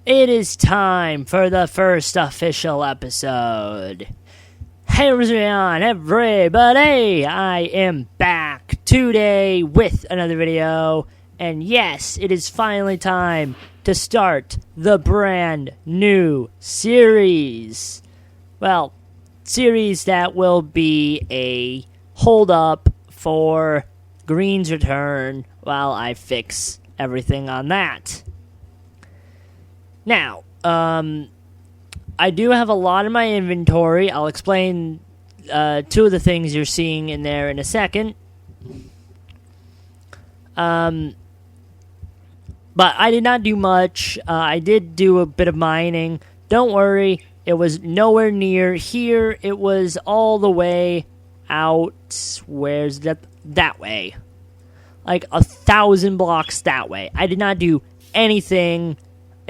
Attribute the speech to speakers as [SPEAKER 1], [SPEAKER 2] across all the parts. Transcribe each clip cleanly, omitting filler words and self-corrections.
[SPEAKER 1] It is time for the first official episode. Hey, what's going on, everybody? I am back today with another video. And yes, it is finally time to start the brand new series. Well, series that will be a hold up for Green's return while I fix everything on that. Now, I do have a lot in my inventory. I'll explain two of the things you're seeing in there in a second. But I did not do much. I did do a bit of mining. Don't worry, it was nowhere near here. It was all the way out. Where's that? That way. Like 1,000 blocks that way. I did not do anything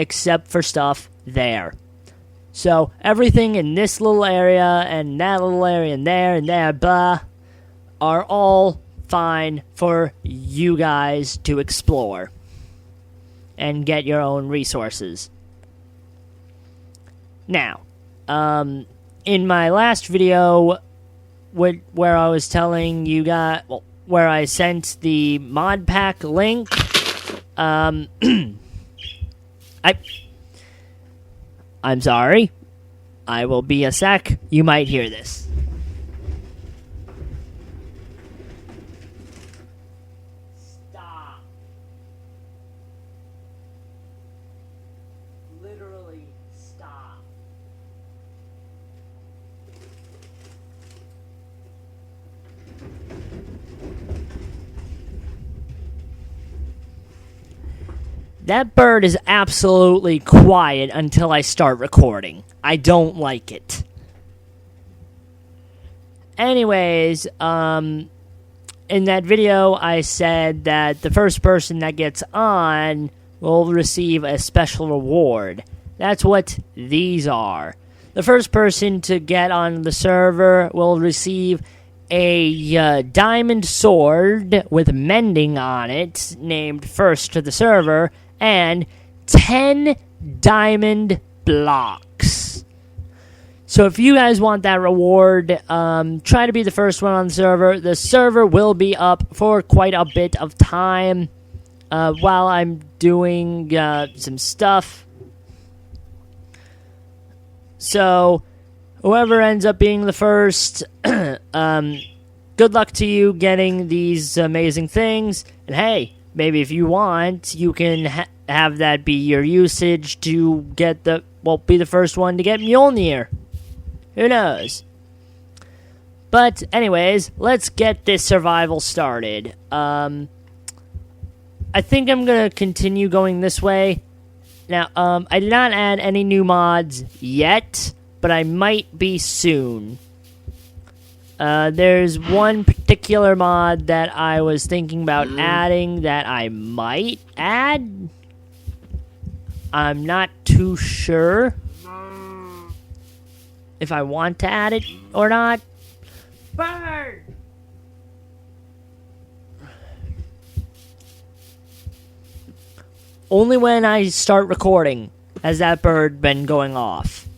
[SPEAKER 1] except for stuff there. So everything in this little area and that little area and there, blah, are all fine for you guys to explore and get your own resources. Now, in my last video, where I was telling you guys, where I sent the mod pack link, I'm sorry. I will be a sec. You might hear this. Stop. Literally stop. That bird is absolutely quiet until I start recording. I don't like it. Anyways, in that video, I said that the first person that gets on will receive a special reward. That's what these are. The first person to get on the server will receive a diamond sword with mending on it, named first to the server, and 10 diamond blocks. So if you guys want that reward, try to be the first one on the server. The server will be up for quite a bit of time while I'm doing some stuff. So whoever ends up being the first, good luck to you getting these amazing things. And hey, maybe if you want, you can have that be your usage to get be the first one to get Mjolnir. Who knows? But anyways, let's get this survival started. I think I'm going to continue going this way. Now, I did not add any new mods yet, but I might be soon. There's one particular mod that I was thinking about adding that I might add. I'm not too sure if I want to add it or not. Bird! Only when I start recording has that bird been going off.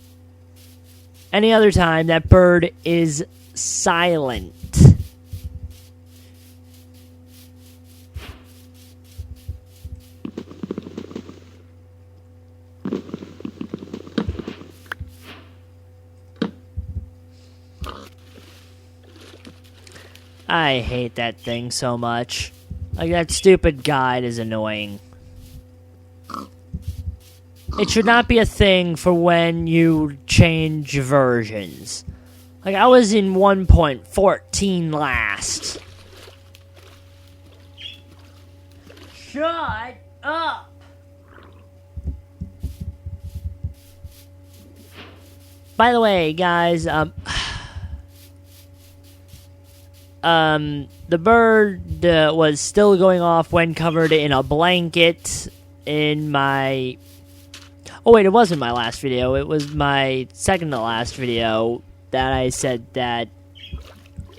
[SPEAKER 1] Any other time, that bird is silent. I hate that thing so much. Like, that stupid guide is annoying. It should not be a thing for when you change versions. Like, I was in 1.14 last. Shut up! By the way, guys, the bird was still going off when covered in a blanket in my... Oh, wait, it wasn't my last video. It was my second to last video that I said that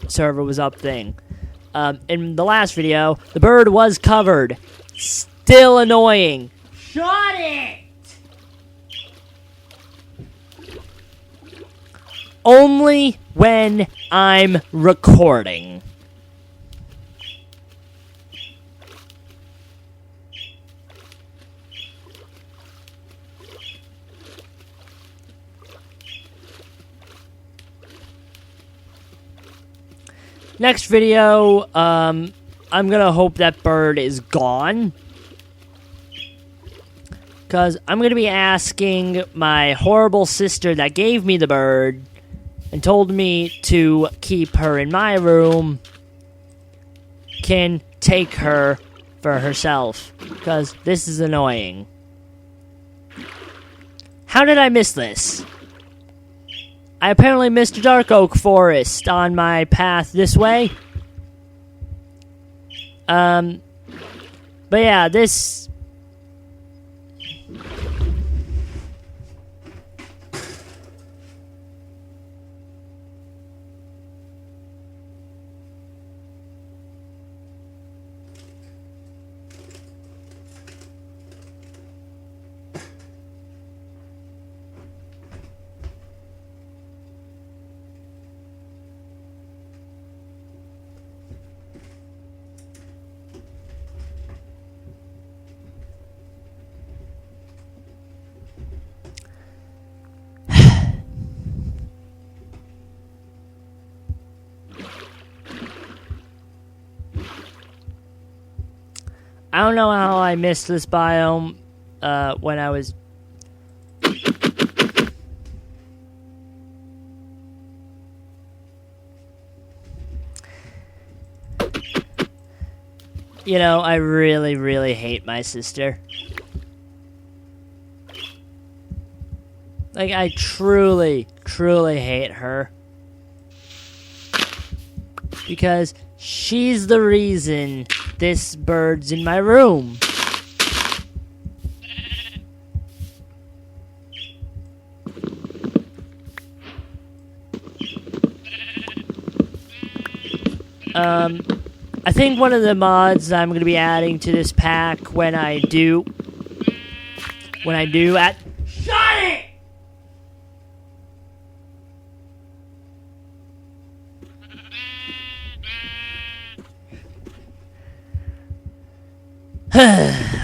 [SPEAKER 1] server was up thing. In the last video, the bird was covered. Still annoying. Shut it! only when I'm recording. Next video, I'm gonna hope that bird is gone. Because I'm gonna be asking my horrible sister that gave me the bird and told me to keep her in my room can take her for herself. Because this is annoying. How did I miss this? I apparently missed a dark oak forest on my path this way. But yeah, this... I don't know how I missed this biome when I was... You know, I really, really hate my sister. Like, I truly, truly hate her. Because she's the reason this bird's in my room. I think one of the mods I'm going to be adding to this pack when I do at... Shut it!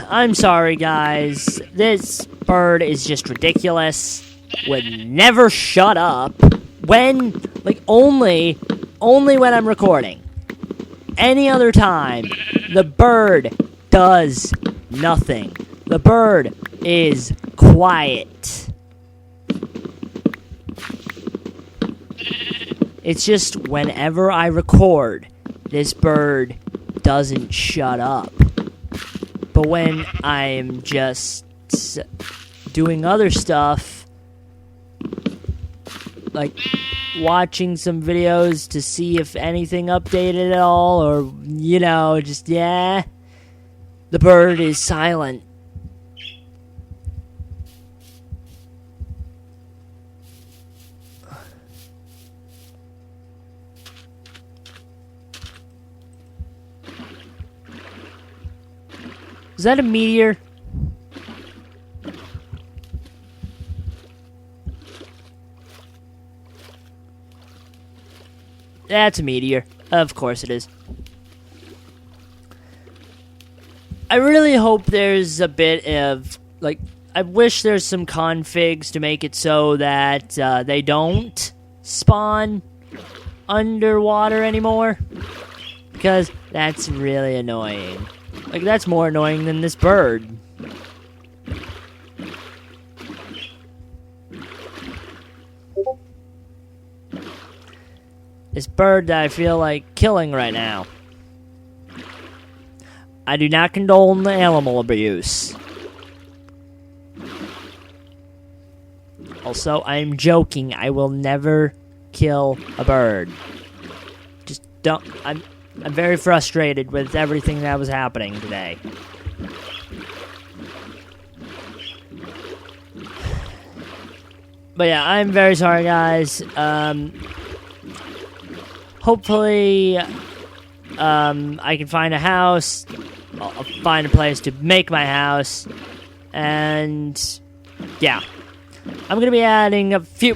[SPEAKER 1] I'm sorry, guys. This bird is just ridiculous. Would never shut up. When, like, only when I'm recording. Any other time, the bird does nothing. The bird is quiet. It's just whenever I record, this bird doesn't shut up. But when I'm just doing other stuff, like watching some videos to see if anything updated at all, or, you know, just, yeah, the bird is silent. Is that a meteor? That's a meteor. Of course it is. I really hope there's a bit of, like, I wish there's some configs to make it so that they don't spawn underwater anymore. Because that's really annoying. Like, that's more annoying than this bird. This bird that I feel like killing right now. I do not condone the animal abuse. Also, I'm joking. I will never kill a bird. Just don't... I'm very frustrated with everything that was happening today. But yeah, I'm very sorry, guys. Hopefully, I can find a house. I'll find a place to make my house. And, yeah. I'm going to be adding a few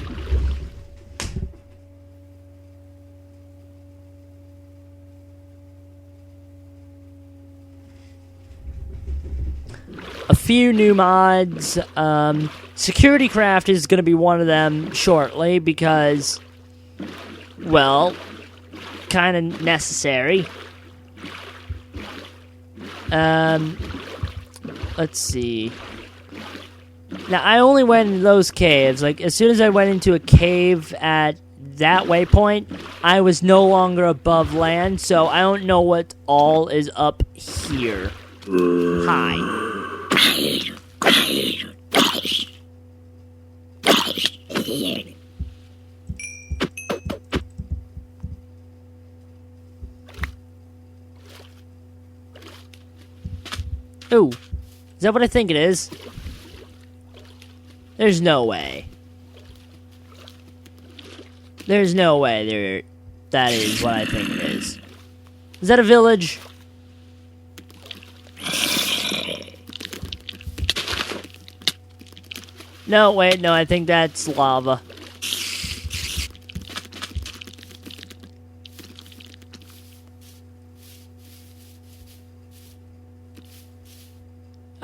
[SPEAKER 1] few new mods. Security craft is going to be one of them shortly because, well, kind of necessary. Let's see. Now, I only went into those caves. Like, as soon as I went into a cave at that waypoint, I was no longer above land, so I don't know what all is up here. Hi. Ooh. Is that what I think it is? There's no way. There's no way that is what I think it is. Is that a village? No, wait, no, I think that's lava.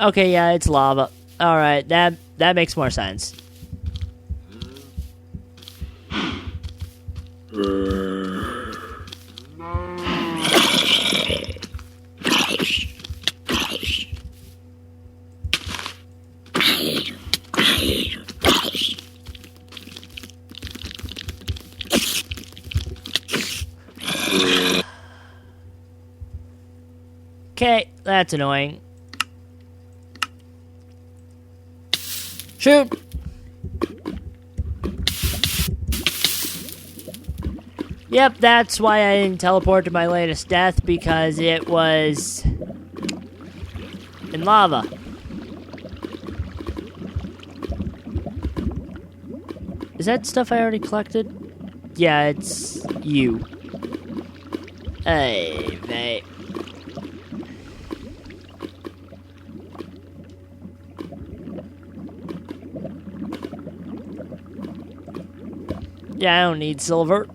[SPEAKER 1] Okay, yeah, it's lava. Alright, that makes more sense. Okay, that's annoying. Shoot! Yep, that's why I didn't teleport to my latest death, because it was in lava. Is that stuff I already collected? Yeah, it's you. Hey, mate. Yeah, I don't need silver.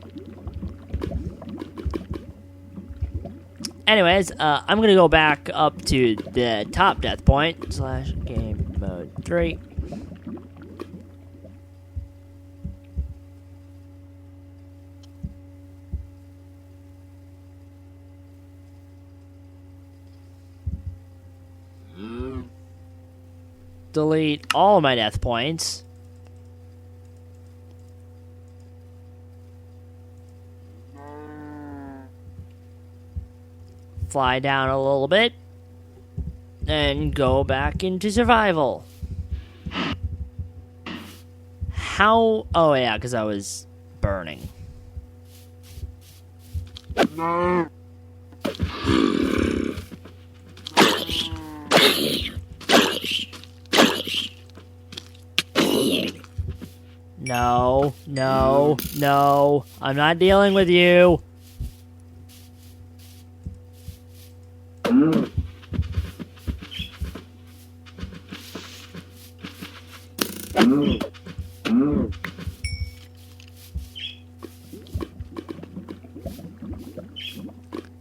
[SPEAKER 1] Anyways, I'm gonna go back up to the top death point / game mode 3. Delete all of my death points. Fly down a little bit, and go back into survival. How? Oh yeah, because I was burning. No. No, no, no. I'm not dealing with you.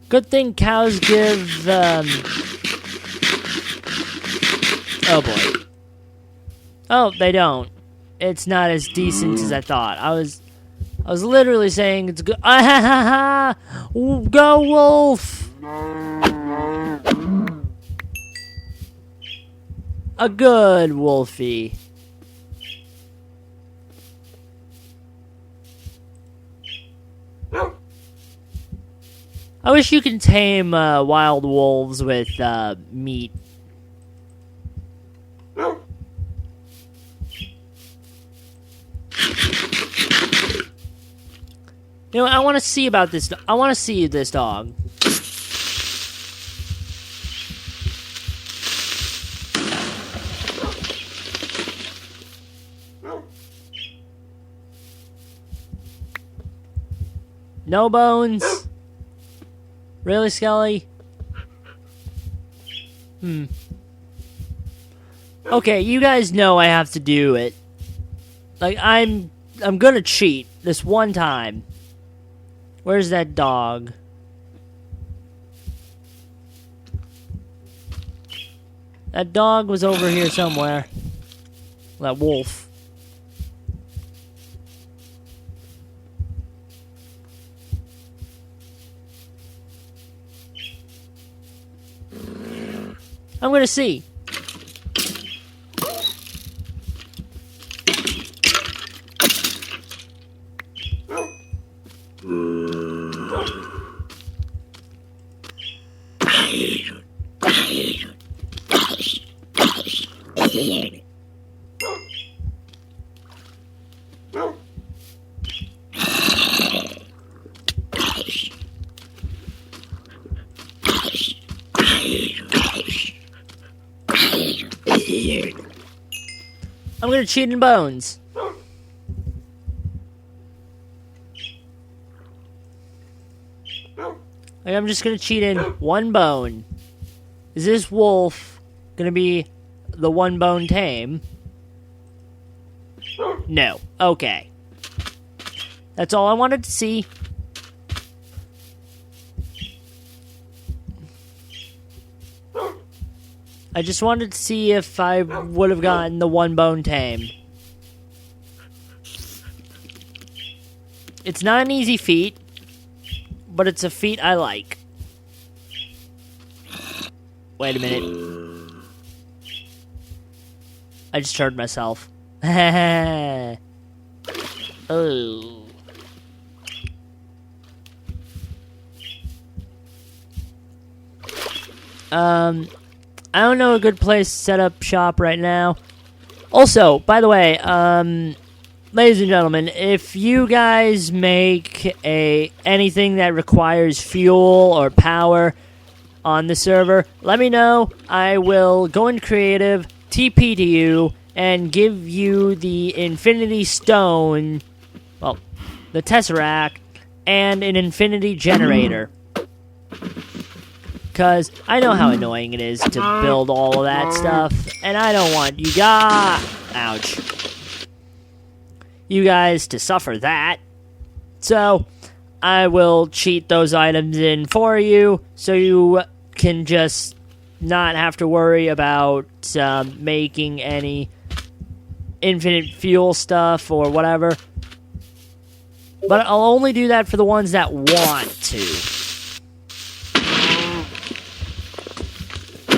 [SPEAKER 1] Good thing cows give, oh boy. Oh, they don't. It's not as decent as I thought. I was literally saying it's good. Ah, ha, ha, ha. Go, wolf! A good wolfie. I wish you could tame wild wolves with meat. You know, I want to see about this. I want to see this dog. No bones. Really, Skelly? Okay, you guys know I have to do it. Like, I'm gonna cheat this one time. Where's that dog? That dog was over here somewhere. That wolf. I'm gonna see. I'm gonna cheat in bones. Like, I'm just gonna cheat in one bone. Is this wolf gonna be the one bone tame? No. Okay. That's all I wanted to see. I just wanted to see if I would have gotten the one bone tame. It's not an easy feat, but it's a feat I like. Wait a minute. I just heard myself. Oh. I don't know a good place to set up shop right now. Also, by the way, ladies and gentlemen, if you guys make anything that requires fuel or power on the server, let me know. I will go into creative, TP to you, and give you the Infinity Stone, well, the Tesseract, and an Infinity Generator. Because I know how annoying it is to build all of that stuff, and I don't want you guys to suffer that. So, I will cheat those items in for you, so you can just not have to worry about making any infinite fuel stuff or whatever. But I'll only do that for the ones that want to.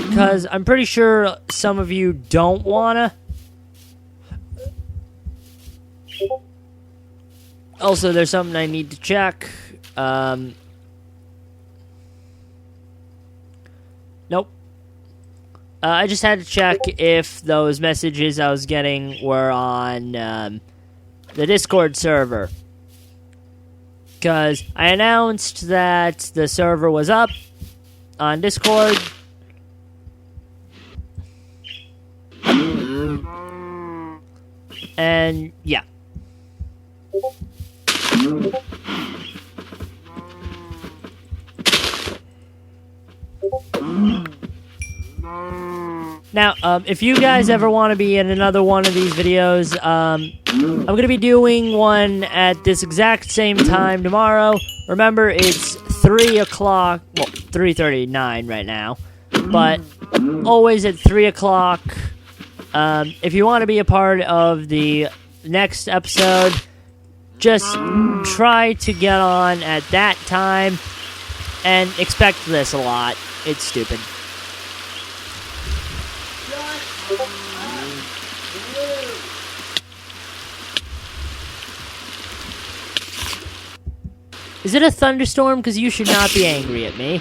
[SPEAKER 1] Because I'm pretty sure some of you don't wanna. Also, there's something I need to check. Nope. I just had to check if those messages I was getting were on the Discord server. Because I announced that the server was up on Discord. And, yeah. Now, if you guys ever want to be in another one of these videos, I'm going to be doing one at this exact same time tomorrow. Remember, it's 3 o'clock, well, 3:39 right now, but always at 3 o'clock. If you want to be a part of the next episode, just try to get on at that time and expect this a lot. It's stupid. Is it a thunderstorm? Because you should not be angry at me.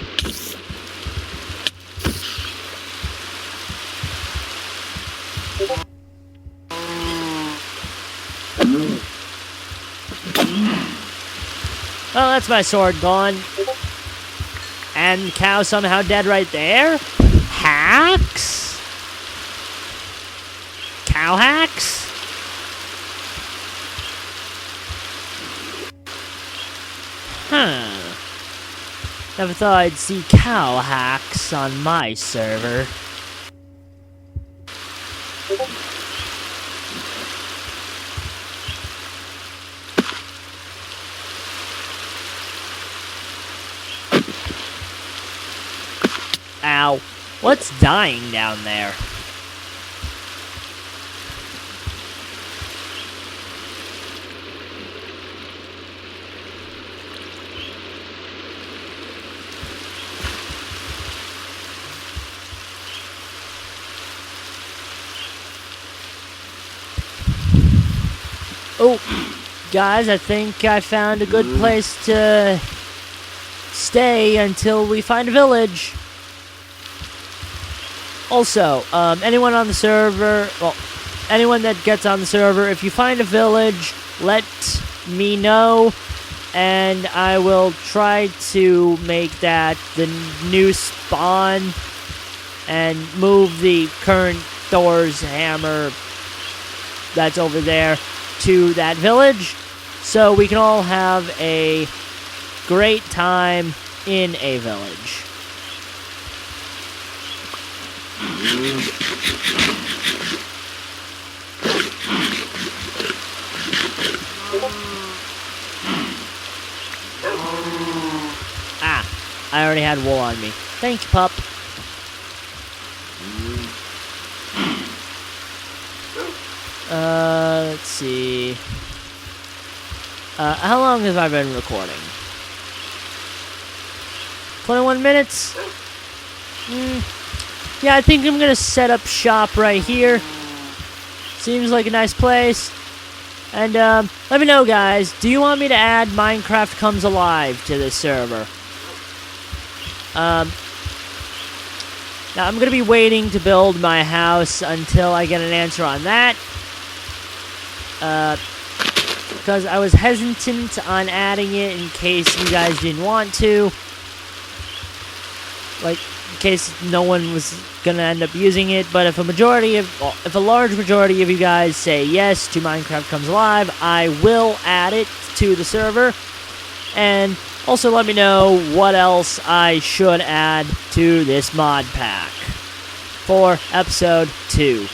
[SPEAKER 1] Well, that's my sword gone. And the cow somehow dead right there? Hacks? Cow hacks? Huh. Never thought I'd see cow hacks on my server. Ow. What's dying down there? Oh, guys, I think I found a good place to stay until we find a village. Also, anyone on the server, well, anyone that gets on the server, if you find a village, let me know, and I will try to make that the new spawn and move the current Thor's hammer that's over there to that village, so we can all have a great time in a village. Ah, I already had wool on me. Thanks, pup. Let's see. How long have I been recording? 21 minutes? Yeah, I think I'm gonna set up shop right here. Seems like a nice place. And, let me know, guys. Do you want me to add Minecraft Comes Alive to this server? Now, I'm gonna be waiting to build my house until I get an answer on that. Because I was hesitant on adding it in case you guys didn't want to. Like, in case no one was gonna end up using it. But if a large majority of you guys say yes to Minecraft Comes Alive, I will add it to the server. And also let me know what else I should add to this mod pack for episode 2.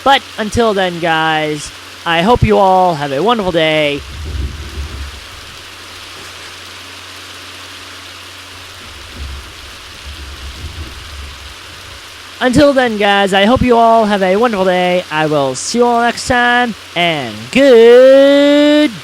[SPEAKER 1] But until then, guys, I hope you all have a wonderful day. Until then, guys, I hope you all have a wonderful day. I will see you all next time, and goodbye.